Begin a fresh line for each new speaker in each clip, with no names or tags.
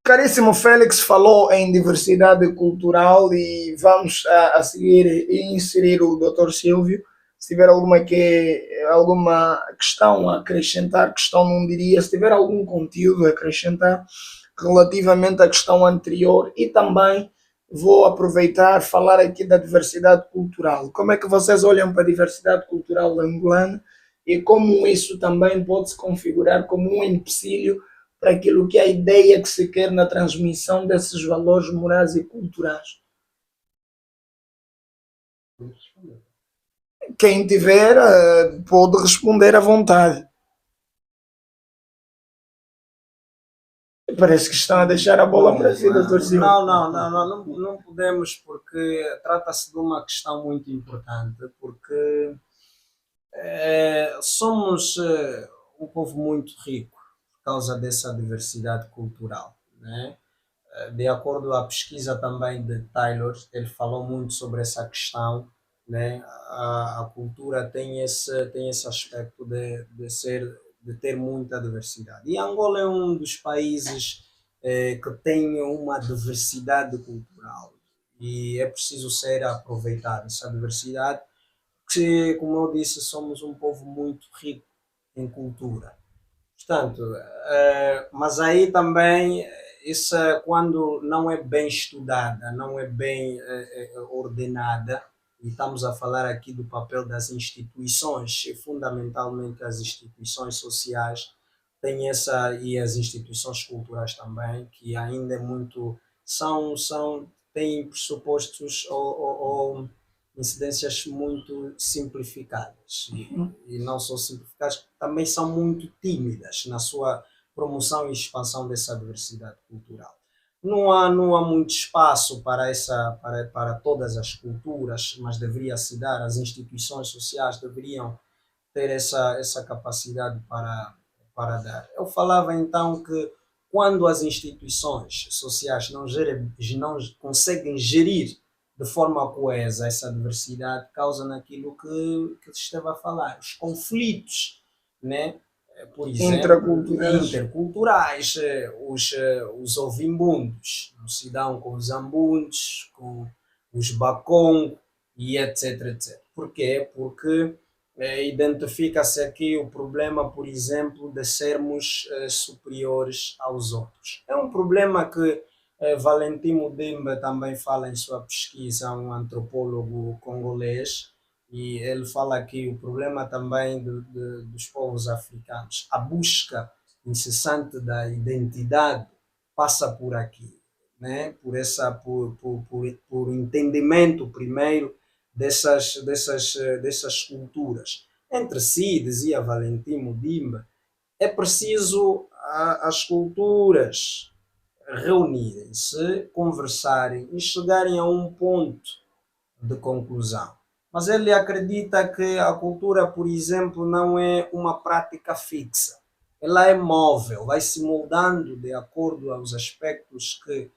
Caríssimo Félix falou em diversidade cultural e vamos a seguir inserir o Dr. Silvio. Se tiver alguma questão a acrescentar, questão não diria, se tiver algum conteúdo a acrescentar relativamente à questão anterior e também vou aproveitar falar aqui da diversidade cultural. Como é que vocês olham para a diversidade cultural angolana e como isso também pode se configurar como um empecilho para aquilo que é a ideia que se quer na transmissão desses valores morais e culturais. Quem tiver pode responder à vontade. Parece que estão a deixar a bola para si, doutor Silva.
Não podemos, porque trata-se de uma questão muito importante, porque somos um povo muito rico por causa dessa diversidade cultural, né? De acordo à pesquisa também de Taylor, ele falou muito sobre essa questão, né? A cultura tem esse aspecto de ter muita diversidade. E Angola é um dos países que tem uma diversidade cultural e é preciso ser aproveitada essa diversidade, que, como eu disse, somos um povo muito rico em cultura. Portanto, mas aí também, isso quando não é bem estudada, não é bem ordenada, e estamos a falar aqui do papel das instituições, e fundamentalmente as instituições sociais, tem essa, e as instituições culturais também, que ainda é muito, têm pressupostos ou incidências muito simplificadas e não só simplificadas, também são muito tímidas na sua promoção e expansão dessa diversidade cultural. Não há muito espaço para todas as culturas, mas deveria se dar, as instituições sociais deveriam ter essa capacidade para dar. Eu falava então que quando as instituições sociais não conseguem gerir de forma coesa essa diversidade, causa naquilo que se estava a falar, os conflitos, né? Por exemplo, interculturais, os ovimbundos, não se dão com os ambundos, com os bacong e etc, etc. Porquê? Porque identifica-se aqui o problema, por exemplo, de sermos superiores aos outros. É um problema que Valentim Mudimba também fala em sua pesquisa, um antropólogo congolês, e ele fala que o problema também dos povos africanos, a busca incessante da identidade passa por aqui, né? Por entendimento primeiro dessas culturas. Entre si, dizia Valentim Mudimba, é preciso as culturas reunirem-se, conversarem e chegarem a um ponto de conclusão. Mas ele acredita que a cultura, por exemplo, não é uma prática fixa. Ela é móvel, vai se moldando de acordo aos aspectos que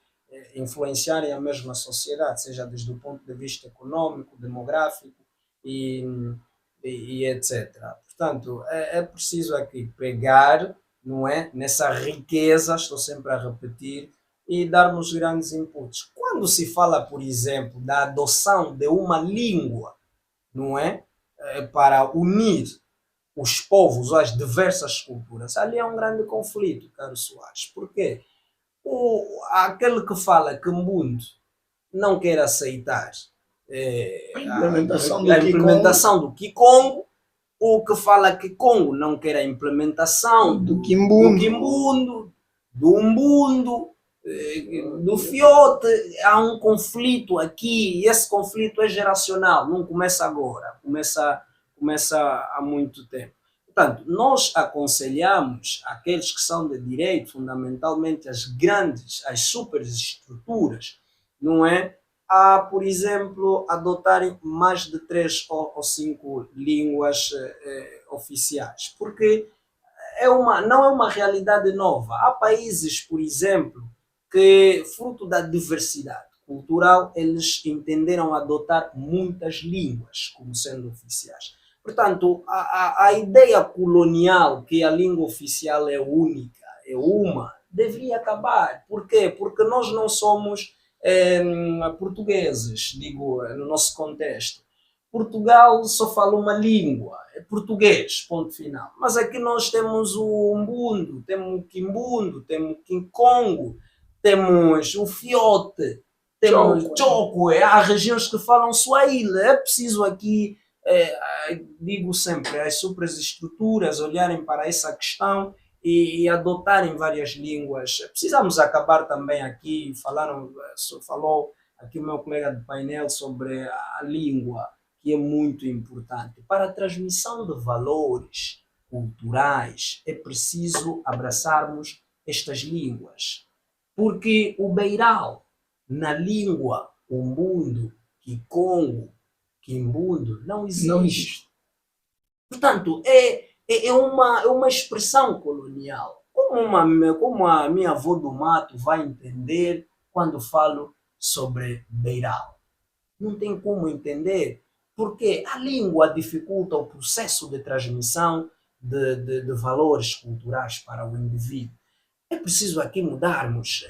influenciarem a mesma sociedade, seja desde o ponto de vista econômico, demográfico e, e etc. Portanto, é preciso aqui pegar, não é, nessa riqueza, estou sempre a repetir, e darmos grandes inputs. Quando se fala, por exemplo, da adoção de uma língua, não é, para unir os povos, as diversas culturas, ali é um grande conflito, caro Soares. Por quê? Aquele que fala que Mbundu não quer aceitar a implementação do Kikongo, o que fala que Congo não quer a implementação do Kimbundo, do Umbundo, do Fiote. Há um conflito aqui, e esse conflito é geracional, não começa agora, começa há muito tempo. Portanto, nós aconselhamos aqueles que são de direito, fundamentalmente as superestruturas, não é? A, por exemplo, adotarem mais de 3 ou 5 línguas oficiais, porque não é uma realidade nova. Há países, por exemplo, que, fruto da diversidade cultural, eles entenderam adotar muitas línguas como sendo oficiais. Portanto, a ideia colonial que a língua oficial é única, é uma, deveria acabar. Por quê? Porque nós não somos portugueses, digo, no nosso contexto. Portugal só fala uma língua, é português, ponto final. Mas aqui nós temos o Umbundo, temos o Kimbundo, temos o Kinkongo, temos o Fiote, temos
Choco.
Choco, há regiões que falam Swahili. É preciso aqui, digo sempre, as superestruturas olharem para essa questão e adotarem várias línguas. Precisamos acabar também aqui, falou aqui o meu colega de painel sobre a língua, que é muito importante. Para a transmissão de valores culturais, é preciso abraçarmos estas línguas. Porque o beiral, na língua Umbundo, Kikongo, Kimbundo, não
Não
existe.
existe.
Portanto, é uma expressão colonial. Como a minha avó do mato vai entender quando falo sobre beiral? Não tem como entender, porque a língua dificulta o processo de transmissão de valores culturais para o indivíduo. É preciso aqui mudarmos.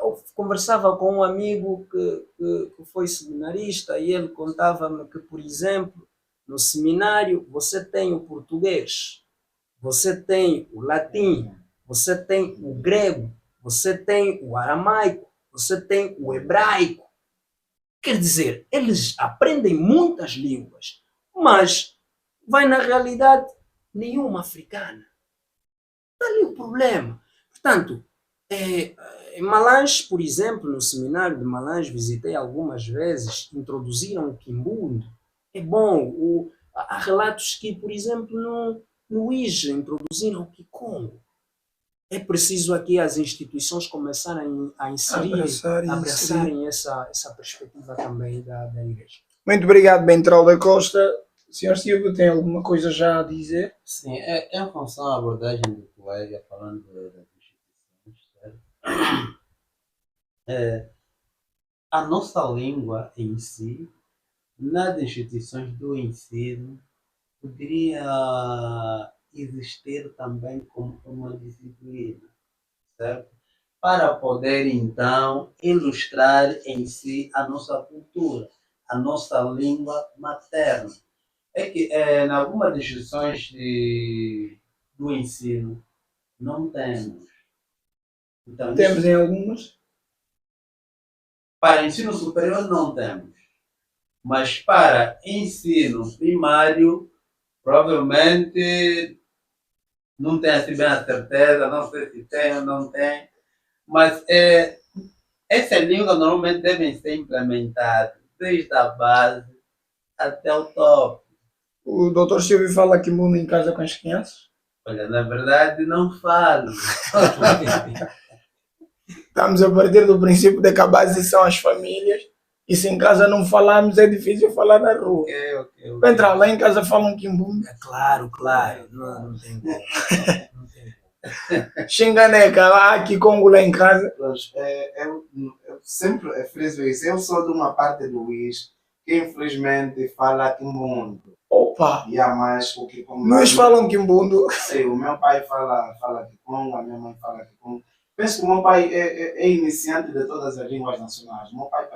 Eu conversava com um amigo que foi seminarista e ele contava-me que, por exemplo, no seminário você tem o português, você tem o latim, você tem o grego, você tem o aramaico, você tem o hebraico. Quer dizer, eles aprendem muitas línguas, mas vai na realidade nenhuma africana. Está ali o problema. Portanto, em Malange, por exemplo, no seminário de Malange, visitei algumas vezes, introduziram o Kimbundo. É bom. Há relatos que, por exemplo, no IJE introduziram o Kikongo. É preciso aqui as instituições começarem a inserir,
Abraçar e inserir.
abraçarem essa perspectiva também da igreja.
Muito obrigado, Bentral da Costa. Senhor Silvio, tem alguma coisa já a dizer?
Sim, em função à abordagem do colega falando das instituições, certo? A nossa língua em si, nas instituições do ensino, poderia existir também como uma disciplina, certo? Para poder, então, ilustrar em si a nossa cultura, a nossa língua materna. É que, em algumas instituições do ensino, não temos. Então,
Temos em algumas.
para ensino superior, não temos. Mas para ensino primário, provavelmente não tenho assim bem a certeza, não sei se tem ou não tem. Mas essas línguas normalmente devem ser implementadas desde a base até o top.
O Dr. Silvio fala Kimbundo em casa com as crianças.
Olha, na verdade, não falo.
Estamos a partir do princípio de que a base são as famílias. E se em casa não falamos, é difícil falar na rua.
Ok.
Entrar lá em casa falam Kimbundo.
É claro. Não tem como. Não tem como.
Xinganeca, lá, Kikongo lá em casa.
Eu sempre friso isso. Eu sou de uma parte do Luís que infelizmente fala Kimbundo.
Opa!
E há mais o Kikongo.
Nós falam Kimbundo.
Sim, o meu pai fala Kikongo, a minha mãe fala Kikongo. Penso que o meu pai é iniciante de todas as línguas nacionais. O meu pai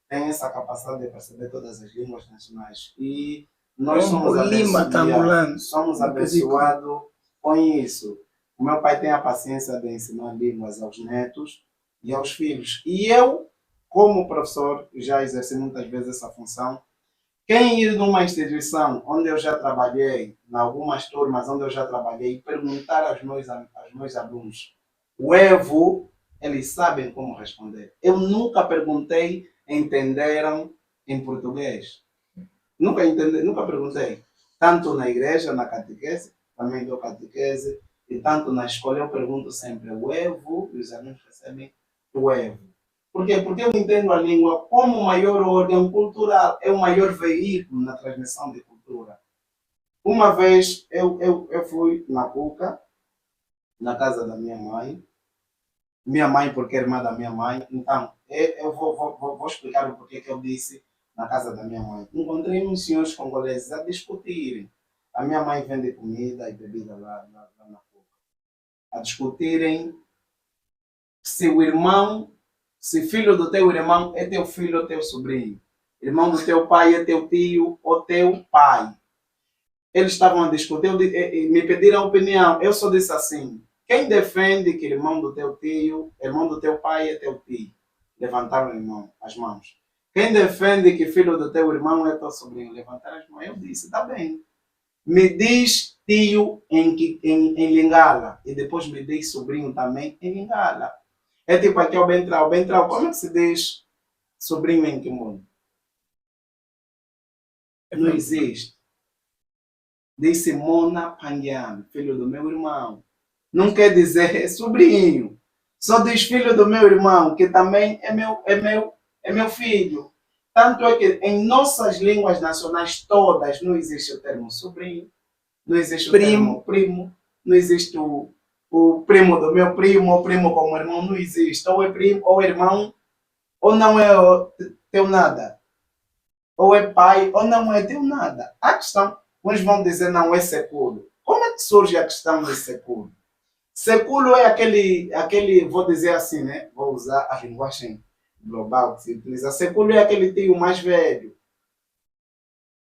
tem essa capacidade de perceber todas as línguas nacionais. E nós somos abençoados com isso. O meu pai tem a paciência de ensinar línguas aos netos e aos filhos. E eu, como professor, já exerci muitas vezes essa função. Quem ir numa instituição onde eu já trabalhei, em algumas turmas onde eu já trabalhei, perguntar aos meus alunos o Evo, eles sabem como responder. Eu nunca perguntei, entenderam em português. Nunca perguntei. Tanto na igreja, na catequese, também dou catequese, e tanto na escola eu pergunto sempre o Evo, e os alunos recebem o Evo. Por quê? Porque eu entendo a língua como maior órgão cultural, é o maior veículo na transmissão de cultura. Uma vez eu fui na Cuca, na casa da minha mãe porque é irmã da minha mãe, então eu vou explicar o porquê que eu disse na casa da minha mãe. Encontrei uns senhores congoleses a discutirem. A minha mãe vende comida e bebida lá na Cuca. a discutirem se o irmão, se filho do teu irmão é teu filho ou teu sobrinho. Irmão do teu pai é teu tio ou teu pai. Eles estavam a discutir, me pediram a opinião. Eu só disse assim: quem defende que irmão do teu tio, irmão do teu pai é teu tio? Levantaram as mãos. Quem defende que filho do teu irmão é teu sobrinho? Levantaram as mãos. Eu disse: tá bem. Me diz tio em Lingala e depois me diz sobrinho também em Lingala. É tipo aqui o Bentral. Bentral, como é que se diz sobrinho em Kimundo? Não existe. Disse Mona Pangiano, filho do meu irmão. Não quer dizer sobrinho. Só diz filho do meu irmão, que também é meu filho. Tanto é que em nossas línguas nacionais todas não existe o termo sobrinho, não existe o termo primo, não existe o primo do meu primo, o primo como irmão, não existe. Ou é primo, ou é irmão, ou não é teu nada. Ou é pai, ou não é teu nada. A questão, uns vão dizer não é seculo. Como é que surge a questão de seculo? Seculo é aquele, vou dizer assim, né? Vou usar a linguagem global que se utiliza. Seculo é aquele tio mais velho,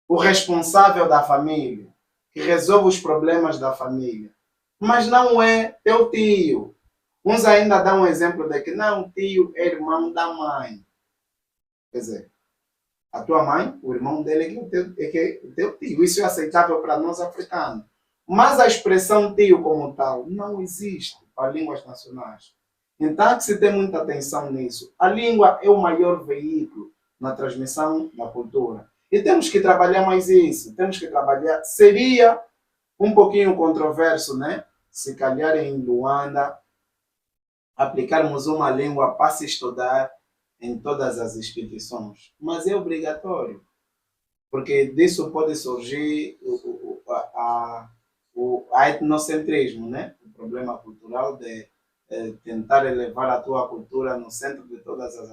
o responsável da família, que resolve os problemas da família. Mas não é teu tio. Uns ainda dão um exemplo de que não, tio é irmão da mãe. Quer dizer, a tua mãe, o irmão dele é o teu tio. Isso é aceitável para nós africanos. Mas a expressão tio como tal não existe para línguas nacionais. Então, há que se ter muita atenção nisso. A língua é o maior veículo na transmissão da cultura. E temos que trabalhar mais isso. Temos que trabalhar. Seria um pouquinho controverso, né? Se calhar em Luanda, aplicarmos uma língua para se estudar em todas as instituições. Mas é obrigatório. Porque disso pode surgir o etnocentrismo, né? O problema cultural de tentar elevar a tua cultura no centro de todas as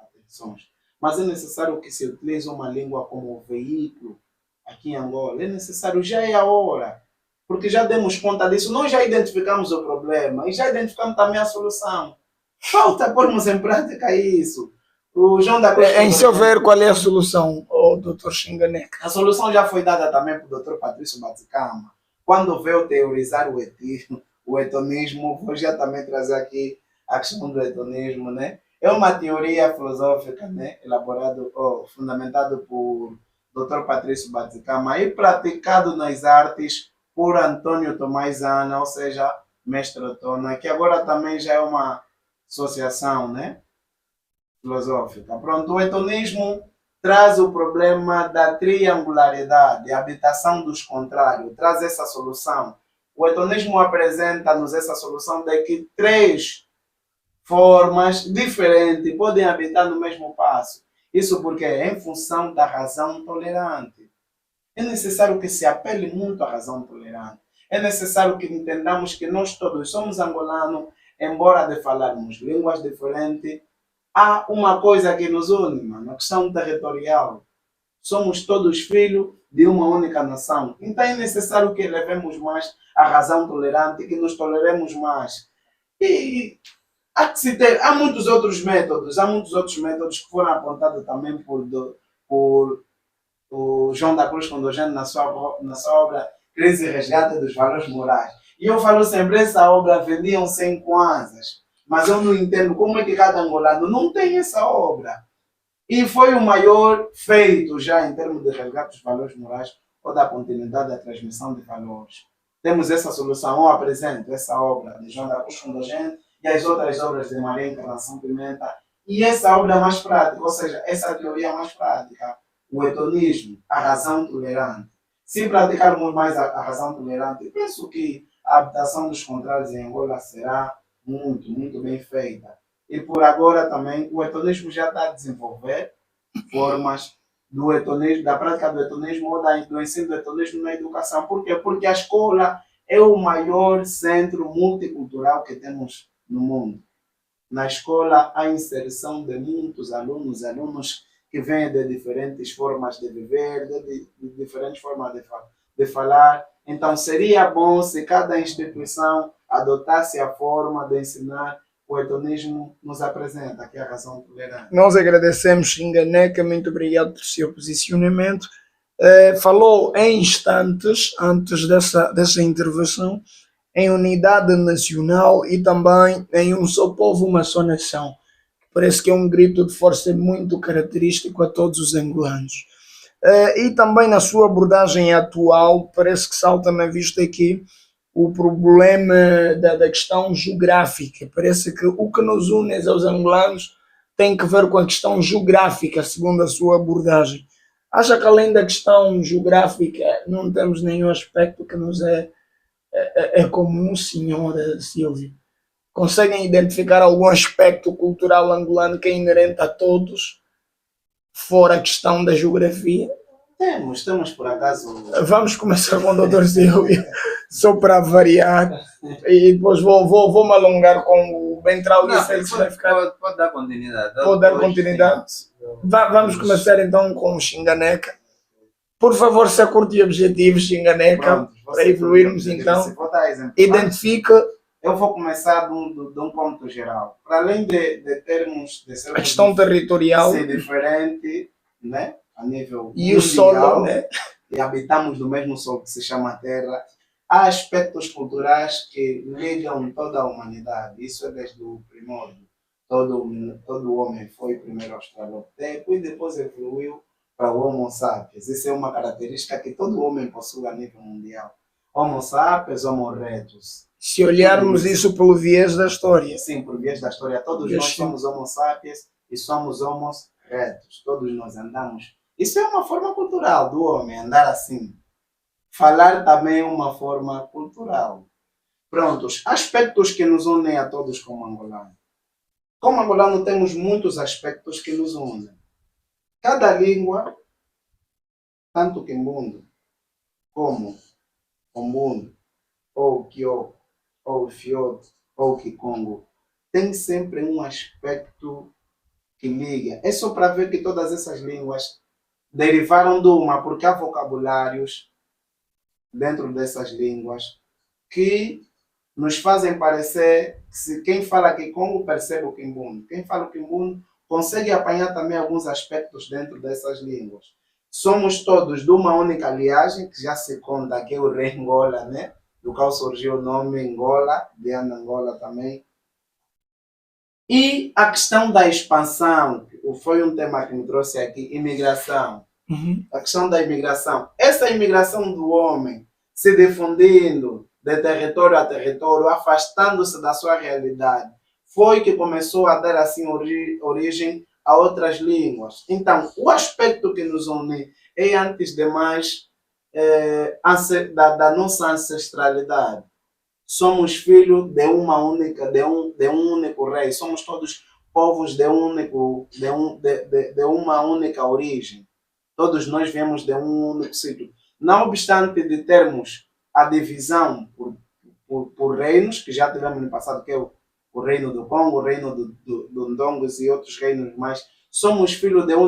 atenções. Mas é necessário que se utilize uma língua como veículo aqui em Angola. É necessário, já é a hora. Porque já demos conta disso, nós já identificamos o problema e já identificamos também a solução. Falta pormos em prática isso. O João da Cruz,
Em seu ver, qual é a solução, o Dr. Xinganeca?
a solução já foi dada também para o Dr. Patrício Batzicama. Quando veio teorizar o etonismo, vou já também trazer aqui a questão do etonismo, né? É uma teoria filosófica, né? Fundamentado por Dr. Patrício Batzicama e praticado nas artes por Antônio Tomás Ana, ou seja, Mestre Otona, que agora também já é uma associação, né? Filosófica. Pronto, o etonismo traz o problema da triangularidade, a habitação dos contrários, traz essa solução. O etonismo apresenta-nos essa solução de que três formas diferentes podem habitar no mesmo passo. Isso porque é em função da razão tolerante. É necessário que se apele muito à razão tolerante. É necessário que entendamos que nós todos somos angolanos, embora de falarmos línguas diferentes, há uma coisa que nos une, mano, a questão territorial. Somos todos filhos de uma única nação. Então é necessário que elevemos mais a razão tolerante, que nos toleremos mais. E há muitos outros métodos que foram apontados também por o João da Cruz Condogênio na sua obra Crise e Resgate dos Valores Morais. E eu falo sempre, essa obra vendiam 100 kwanzas. Mas eu não entendo como é que cada angolano não tem essa obra. E foi o maior feito já em termos de resgate dos valores morais ou da continuidade da transmissão de valores. Temos essa solução, eu apresento essa obra de João da Cruz Condogênio e as outras obras de Maria Encarnação Pimenta. E essa obra mais prática, ou seja, essa teoria mais prática, o etonismo, a razão tolerante. Se praticarmos mais a razão tolerante, penso que a habitação dos contrários em Angola será muito, muito bem feita. E por agora também o etonismo já está a desenvolver formas do etonismo, da prática do etonismo ou do ensino do etonismo na educação. Por quê? Porque a escola é o maior centro multicultural que temos no mundo. Na escola há inserção de muitos alunos que vêm de diferentes formas de viver, de diferentes formas de falar. Então seria bom se cada instituição adotasse a forma de ensinar, o hedonismo nos apresenta aqui a razão tolerante.
Nós agradecemos, Xinganeca, muito obrigado pelo seu posicionamento. Falou em instantes, antes dessa intervenção, em unidade nacional e também em um só povo, uma só nação. Parece que é um grito de força muito característico a todos os angolanos. E também na sua abordagem atual, parece que salta na vista aqui o problema da questão geográfica. Parece que o que nos une aos angolanos tem que ver com a questão geográfica, segundo a sua abordagem. Acha que além da questão geográfica não temos nenhum aspecto que nos é comum, senhora Silvia? Conseguem identificar algum aspecto cultural angolano que é inerente a todos, fora a questão da geografia?
Temos por acaso.
Vamos começar com o Dr. Silvio, só para variar, e depois vou me alongar com o Bentral.
Não,
Vai ficar.
pode dar continuidade.
Pode dar continuidade? Vamos começar então com o Xinganeca. Por favor, se curto e objetivo, Xinganeca,
Pronto,
para evoluirmos então.
Vou dar exemplo.
Identifica
Eu vou começar de um ponto geral. Para além de termos de ser
a questão territorial
ser diferente, né? A nível
e
mundial,
o solo, né?
E habitamos no mesmo solo que se chama Terra, há aspectos culturais que ligam toda a humanidade. Isso é desde o primórdio. Todo homem foi primeiro australopiteco e depois evoluiu para o Homo sapiens. Isso é uma característica que todo homem possui a nível mundial. Homo sapiens, Homo erectus.
Se olharmos isso pelo viés da história.
Sim, por viés da história. Todos nós somos Homo sapiens e somos Homo erectus. Todos nós andamos. Isso é uma forma cultural do homem, andar assim. Falar também é uma forma cultural. Prontos, aspectos que nos unem a todos como angolano. Como angolano temos muitos aspectos que nos unem. Cada língua, tanto Quimbundo como Kombundo, ou Kyo, ou Fioto, ou Kikongo, tem sempre um aspecto que liga. É só para ver que todas essas línguas derivaram de uma, porque há vocabulários dentro dessas línguas que nos fazem parecer que se quem fala Kikongo percebe o Quimbundo. Quem fala o Quimbundo consegue apanhar também alguns aspectos dentro dessas línguas. Somos todos de uma única linhagem, que já se conta que é o rei Angola, né? Do qual surgiu o nome Angola, de Angola também. E a questão da expansão, foi um tema que me trouxe aqui, imigração. A questão da imigração. Essa imigração do homem se difundindo de território a território, afastando-se da sua realidade, foi que começou a dar assim origem a outras línguas. Então, o aspecto que nos une é, antes de mais, da nossa ancestralidade. Somos filhos de uma única, de um único rei. Somos todos povos de uma única origem. Todos nós viemos de um único sítio. Não obstante de termos a divisão por reinos, que já tivemos no passado, que é o reino do Congo, o reino do Ndongos e outros reinos mais, somos filhos de uma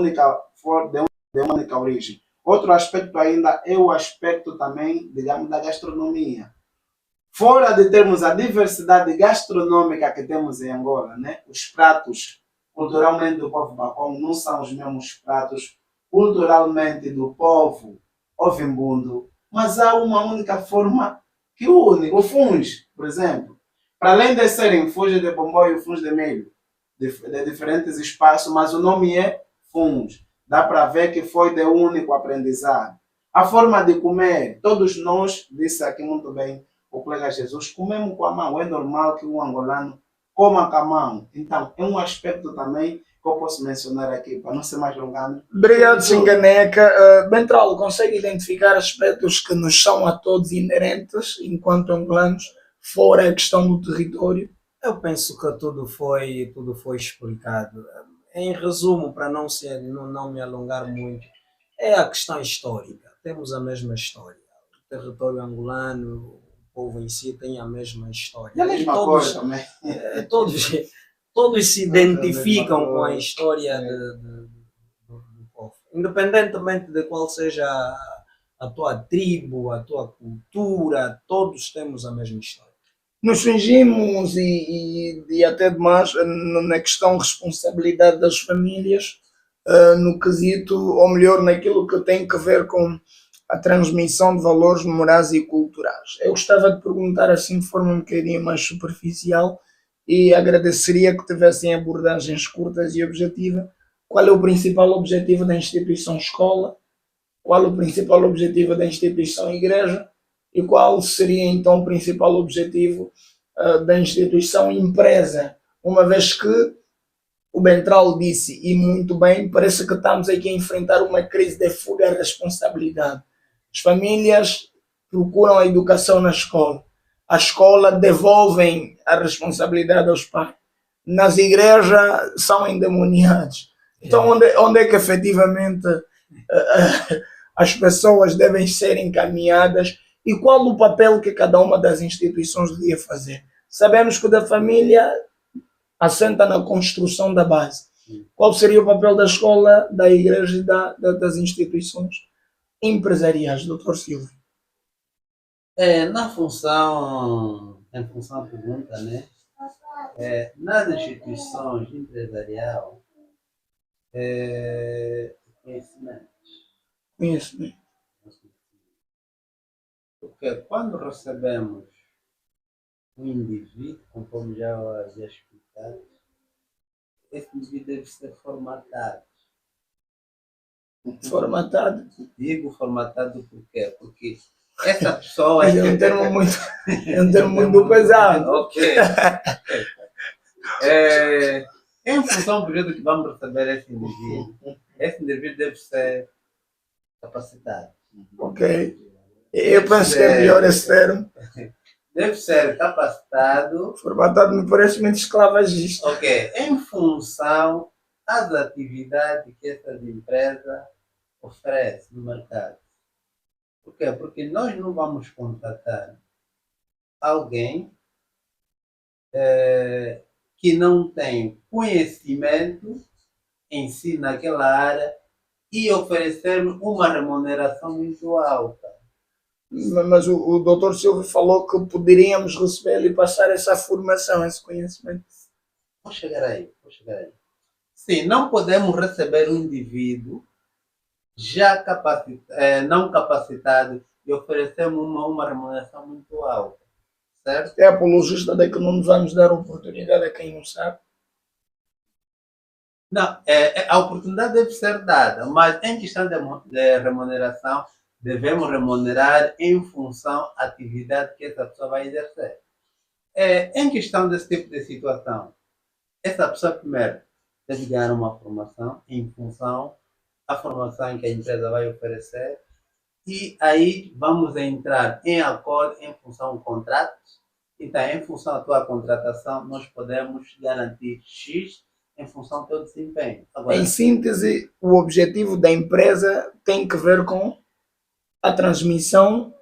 única origem. Outro aspecto ainda é o aspecto também, digamos, da gastronomia. Fora de termos a diversidade gastronômica que temos em Angola, né? Os pratos culturalmente do povo Bakongo não são os mesmos pratos culturalmente do povo Ovimbundo, mas há uma única forma que une. O funge, por exemplo, para além de serem funge de bomboio e funge de milho, de diferentes espaços, mas o nome é funge. Dá para ver que foi de único aprendizado. A forma de comer, todos nós, disse aqui muito bem o colega Jesus, comemos com a mão. É normal que um angolano coma com a mão. Então, é um aspecto também que eu posso mencionar aqui, para não ser mais longando.
Obrigado, Xinganeca. Bentral, consegue identificar aspectos que nos são a todos inerentes, enquanto angolanos, fora a questão do território?
Eu penso que tudo foi explicado. Em resumo, para não me alongar muito, é a questão histórica. Temos a mesma história. O território angolano, o povo em si tem a mesma história.
E a mesma cor também.
Todos se identificam com a história do povo. Independentemente de qual seja a tua tribo, a tua cultura, todos temos a mesma história.
nos fingimos e até demais na questão de responsabilidade das famílias, no quesito, ou melhor, naquilo que tem que ver com a transmissão de valores morais e culturais. Eu gostava de perguntar assim de forma um bocadinho mais superficial e agradeceria que tivessem abordagens curtas e objetivas. Qual é o principal objetivo da instituição escola? Qual o principal objetivo da instituição igreja? E qual seria então o principal objetivo da instituição empresa? Uma vez que o Bentral disse, e muito bem, parece que estamos aqui a enfrentar uma crise de fuga à responsabilidade. As famílias procuram a educação na escola. A escola devolvem a responsabilidade aos pais. Nas igrejas são endemoniados. Então, onde é que efetivamente as pessoas devem ser encaminhadas e qual o papel que cada uma das instituições devia fazer? Sabemos que o da família assenta na construção da base. Qual seria o papel da escola, da igreja e das instituições empresariais, Dr. Silvio?
Em função da pergunta, né? Nas instituições empresariais, conhecimento.
Conhecimento.
Porque quando recebemos um indivíduo, conforme já explicado, esse indivíduo deve ser formatado.
Formatado?
Digo formatado por quê? Porque essa pessoa...
É um termo muito pesado.
Ok. Em função do período que vamos receber esse indivíduo deve ser capacitado.
Ok. Eu penso que é melhor esse termo.
Deve ser capacitado.
Formatado me parece muito esclavagista.
Ok. Em função das atividades que essas empresas oferecem no mercado. Por quê? Porque nós não vamos contratar alguém que não tem conhecimento em si naquela área e oferecer uma remuneração muito alta.
Mas o Dr. Silvio falou que poderíamos receber e passar essa formação, esse conhecimento.
Vou chegar aí. Sim, não podemos receber um indivíduo já não capacitado e oferecemos uma remuneração muito alta, certo?
É apologista de que não nos vamos dar oportunidade a quem não sabe.
Não, a oportunidade deve ser dada, mas em questão de remuneração, devemos remunerar em função da atividade que essa pessoa vai exercer. Em questão desse tipo de situação, essa pessoa primeiro deve ganhar uma formação em função da formação que a empresa vai oferecer e aí vamos entrar em acordo em função do contrato. Então, em função da tua contratação, nós podemos garantir X em função do teu desempenho.
Agora, em síntese, o objetivo da empresa tem que ver com a transmissão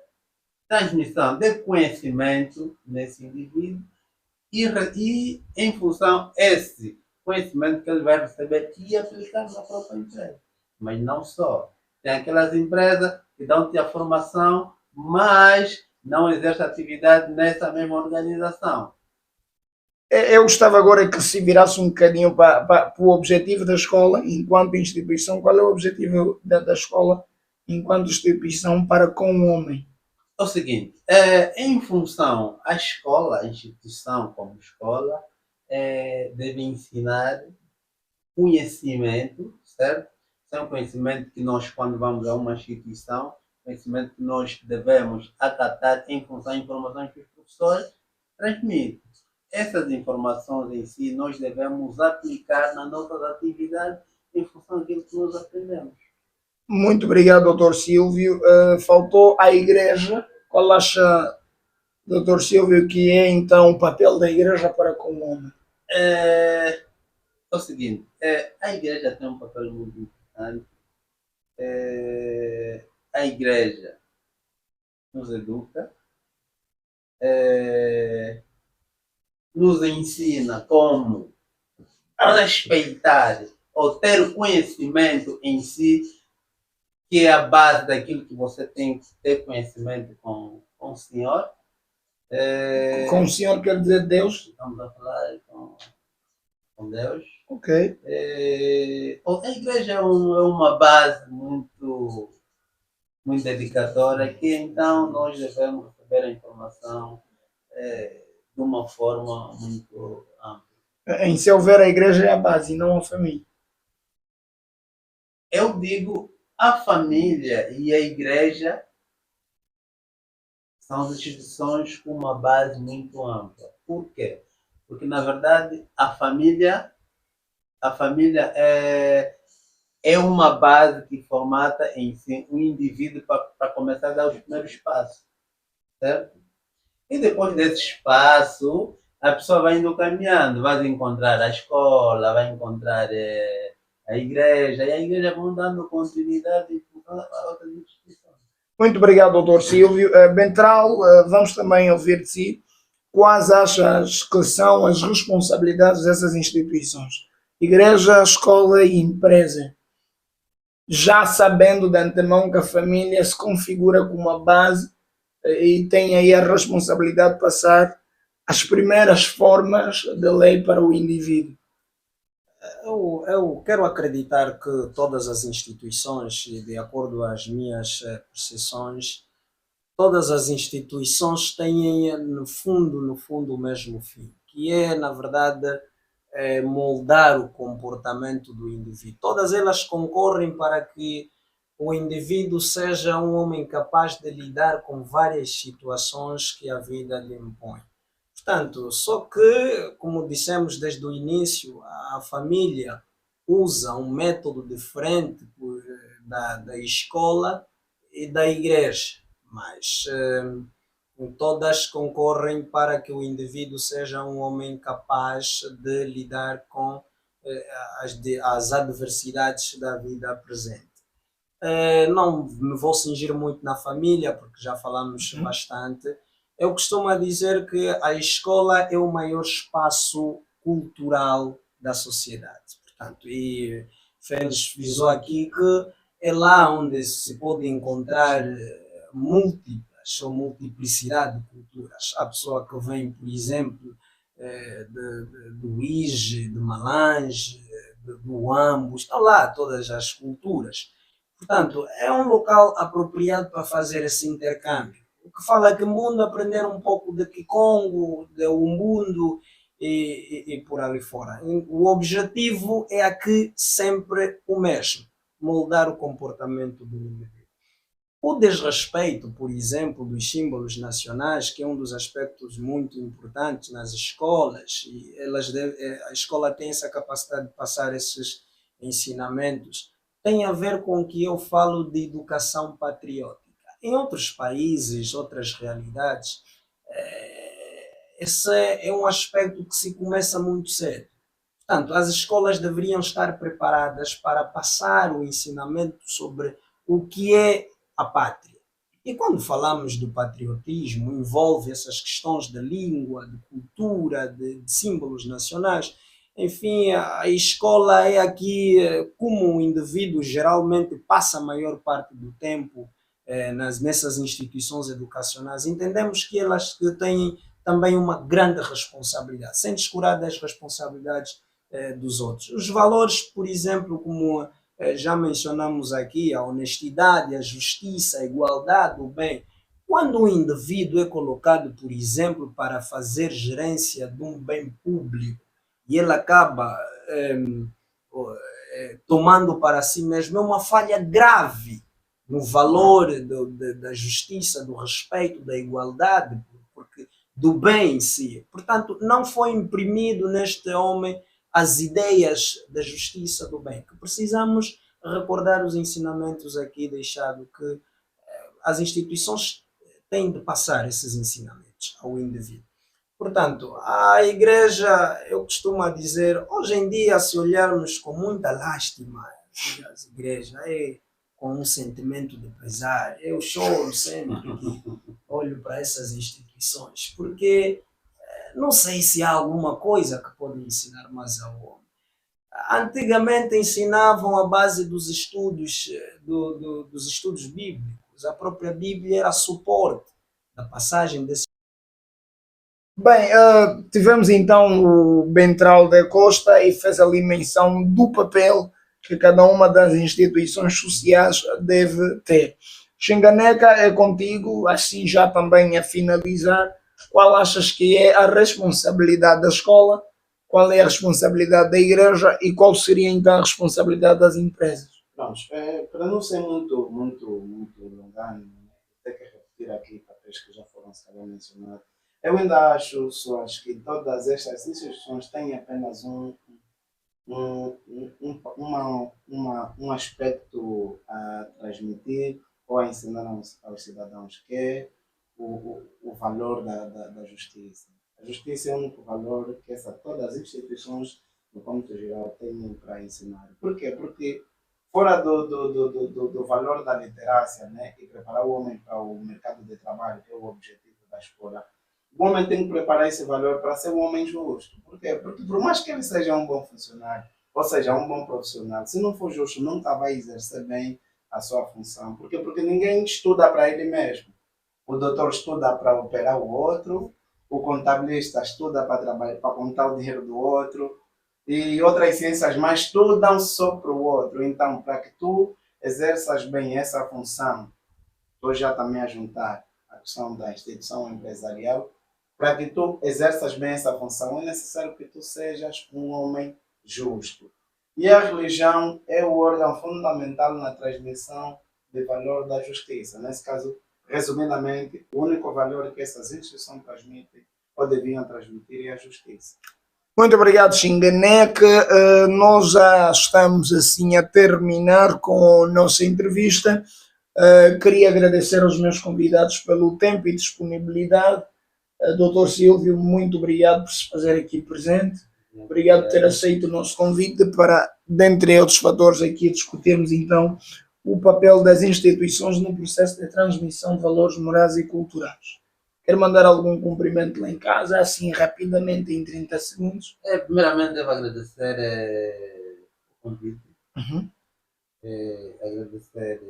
de conhecimento nesse indivíduo e em função desse conhecimento que ele vai receber e aplicar na própria empresa. Mas não só. Tem aquelas empresas que dão-te a formação, mas não exercem atividade nessa mesma organização.
Eu gostava agora que se virasse um bocadinho para o objetivo da escola enquanto instituição. Qual é o objetivo da escola enquanto instituição para com o homem?
É o seguinte, em função a escola, a instituição como escola, deve ensinar conhecimento, certo? É um conhecimento que nós, quando vamos a uma instituição, conhecimento que nós devemos acatar em função das informações que os professores transmitem. Essas informações em si nós devemos aplicar nas nossas atividades em função daquilo que nós aprendemos.
Muito obrigado, Dr. Silvio. Faltou a igreja. Qual acha, Dr. Silvio, que é então o papel da igreja para com o homem?
É o seguinte, a igreja tem um papel muito importante. A igreja nos educa, nos ensina como respeitar ou ter conhecimento em si, que é a base daquilo que você tem que ter conhecimento com o Senhor.
Com o senhor quer dizer Deus?
Estamos a falar com Deus.
Ok.
A igreja é uma base muito dedicatória que então nós devemos receber a informação de uma forma muito ampla.
Em seu ver, a igreja é a base e não a família.
Eu digo a família e a igreja são as instituições com uma base muito ampla. Por quê? Porque, na verdade, a família é uma base que formata em si um indivíduo para começar a dar os primeiros passos, certo? E depois desse espaço, a pessoa vai indo caminhando, vai encontrar a escola, vai encontrar a igreja, e a igreja vai dando continuidade para outras instituições.
Muito obrigado, doutor Silvio. Bentral, vamos também ouvir de si quais achas que são as responsabilidades dessas instituições? Igreja, escola e empresa. Já sabendo de antemão que a família se configura como a base e tem aí a responsabilidade de passar as primeiras formas de lei para o indivíduo.
Eu quero acreditar que todas as instituições, de acordo às minhas percepções, todas as instituições têm no fundo o mesmo fim, que é, na verdade, moldar o comportamento do indivíduo. Todas elas concorrem para que o indivíduo seja um homem capaz de lidar com várias situações que a vida lhe impõe. Portanto, só que, como dissemos desde o início, a família usa um método diferente da escola e da igreja, mas todas concorrem para que o indivíduo seja um homem capaz de lidar com as adversidades da vida presente. Não me vou cingir muito na família, porque já falamos bastante. Eu costumo dizer que a escola é o maior espaço cultural da sociedade. Portanto, e Félix frisou aqui que é lá onde se pode encontrar múltiplas ou multiplicidade de culturas. Há pessoa que vem, por exemplo, do Ige, de Malange, do Ambo, estão lá todas as culturas. Portanto, é um local apropriado para fazer esse intercâmbio. O que fala que mundo aprender um pouco de Kikongo, de Umbundo e por ali fora. O objetivo é aqui sempre o mesmo, moldar o comportamento do indivíduo. O desrespeito, por exemplo, dos símbolos nacionais, que é um dos aspectos muito importantes nas escolas, e a escola tem essa capacidade de passar esses ensinamentos, tem a ver com o que eu falo de educação patriótica. Em outros países, outras realidades, esse é um aspecto que se começa muito cedo. Portanto, as escolas deveriam estar preparadas para passar o ensinamento sobre o que é a pátria. E quando falamos do patriotismo, envolve essas questões da língua, de cultura, de símbolos nacionais. Enfim, a escola é aqui como o indivíduo geralmente passa a maior parte do tempo nessas instituições educacionais. Entendemos que elas têm também uma grande responsabilidade, sem descurar das responsabilidades dos outros. Os valores, por exemplo, como já mencionamos aqui, a honestidade, a justiça, a igualdade, o bem. Quando um indivíduo é colocado, por exemplo, para fazer gerência de um bem público e ele acaba tomando para si mesmo, é uma falha grave no valor da justiça, do respeito, da igualdade, porque do bem em si. Portanto, não foi imprimido neste homem as ideias da justiça, do bem, que precisamos recordar os ensinamentos aqui deixado que as instituições têm de passar esses ensinamentos ao indivíduo. Portanto, a igreja, eu costumo dizer, hoje em dia, se olharmos com muita lástima as igrejas, com um sentimento de pesar, eu choro sempre que olho para essas instituições, porque não sei se há alguma coisa que pode ensinar mais ao homem. Antigamente ensinavam a base dos estudos, dos estudos bíblicos. A própria Bíblia era suporte da passagem desses
Bem, tivemos então o Bentral da Costa e fez ali menção do papel que cada uma das instituições sociais deve ter. Xinganeca, é contigo, assim já também a finalizar, qual achas que é a responsabilidade da escola, qual é a responsabilidade da igreja e qual seria então a responsabilidade das empresas?
Pronto, para não ser muito longano, tenho que repetir aqui papéis que já foram se calhar mencionados. Eu ainda acho, Soares, que todas estas instituições têm apenas um aspecto a transmitir ou a ensinar aos cidadãos, que é o valor da justiça. A justiça é o único valor que todas as instituições, no cômputo geral, têm para ensinar. Por quê? Porque fora do valor da literácia, né, e preparar o homem para o mercado de trabalho, que é o objetivo da escola, o homem tem que preparar esse valor para ser um homem justo. Por quê? Porque por mais que ele seja um bom funcionário, ou seja, um bom profissional, se não for justo, nunca vai exercer bem a sua função. Por quê? Porque ninguém estuda para ele mesmo. O doutor estuda para operar o outro, o contabilista estuda para trabalhar, para contar o dinheiro do outro, e outras ciências mais estudam só para o outro. Então, para que tu exerças bem essa função, estou já também a juntar a questão da instituição empresarial, para que tu exerças bem essa função, é necessário que tu sejas um homem justo. E a religião é o órgão fundamental na transmissão de valor da justiça. Nesse caso, resumidamente, o único valor que essas instituições transmitem ou deviam transmitir é a justiça.
Muito obrigado, Xinganeca. Nós já estamos assim a terminar com a nossa entrevista. Queria agradecer aos meus convidados pelo tempo e disponibilidade. Dr. Silvio, muito obrigado por se fazer aqui presente. Obrigado por ter aceito o nosso convite para, dentre outros fatores, aqui discutirmos então o papel das instituições no processo de transmissão de valores morais e culturais. Quero mandar algum cumprimento lá em casa, assim rapidamente, em 30 segundos.
Primeiramente, devo agradecer o convite,
Uhum.
agradecer,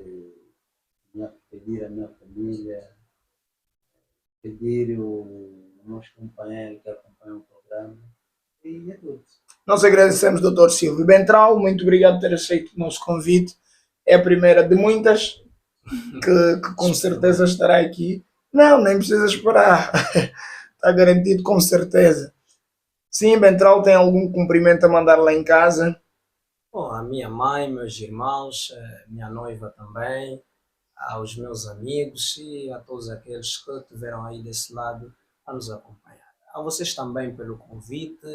pedir à minha família, pedir o nosso companheiro que acompanha o programa, e é tudo.
Nós agradecemos, Dr. Silvio Bentral, muito obrigado por ter aceito o nosso convite. É a primeira de muitas que com certeza estará aqui. Não, nem precisa esperar. Está garantido com certeza. Sim, Bentral tem algum cumprimento a mandar lá em casa?
Bom, a minha mãe, meus irmãos, minha noiva também, aos meus amigos e a todos aqueles que estiveram aí desse lado a nos acompanhar. A vocês também pelo convite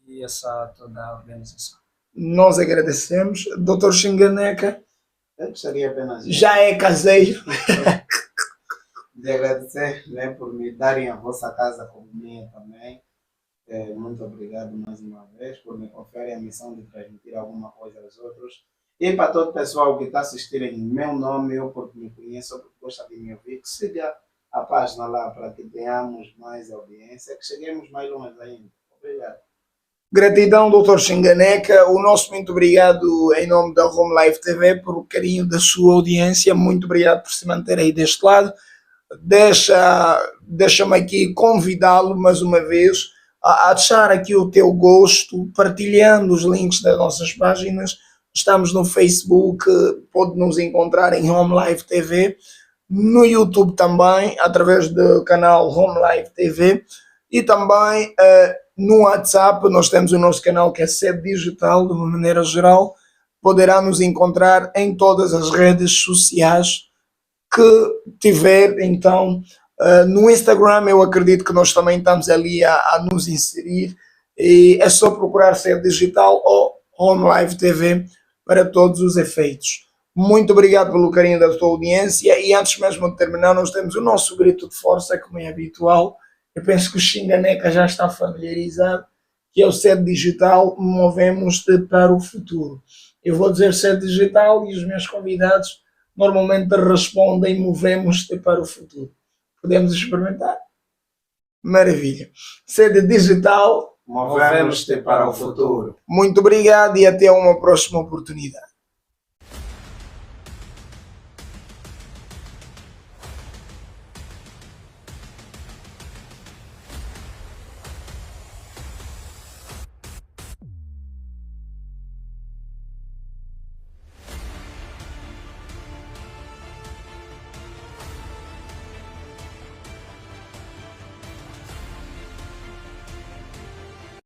e essa toda a organização.
Nós agradecemos. Dr. Xinganeca
Eu gostaria apenas
já é caseiro.
de agradecer, né, por me darem a vossa casa como minha também. Muito obrigado mais uma vez por me conferirem a missão de transmitir alguma coisa aos outros. E para todo o pessoal que está assistindo em meu nome, ou porque me conhece, ou porque gosta de me ouvir, que siga a página lá para que tenhamos mais audiência, que cheguemos mais longe ainda. Obrigado.
Gratidão, Dr. Xinganeca. O nosso muito obrigado em nome da Home Life TV por o carinho da sua audiência. Muito obrigado por se manter aí deste lado. Deixa-me aqui convidá-lo mais uma vez a deixar aqui o teu gosto, partilhando os links das nossas páginas. Estamos no Facebook, pode nos encontrar em Home Life TV, no YouTube também, através do canal Home Life TV, e também no WhatsApp. Nós temos o nosso canal que é Sede Digital, de uma maneira geral. Poderá nos encontrar em todas as redes sociais que tiver. Então, no Instagram, eu acredito que nós também estamos ali a nos inserir, e é só procurar Sede Digital ou Home Live TV para todos os efeitos. Muito obrigado pelo carinho da tua audiência, e antes mesmo de terminar, nós temos o nosso grito de força, como é habitual. Eu penso que o Xinganeca já está familiarizado, que é o Sede Digital, movemos-te para o futuro. Eu vou dizer Sede Digital e os meus convidados normalmente respondem movemos-te para o futuro. Podemos experimentar? Maravilha. Sede Digital,
Movemos-te para o futuro.
muito obrigado e até uma próxima oportunidade.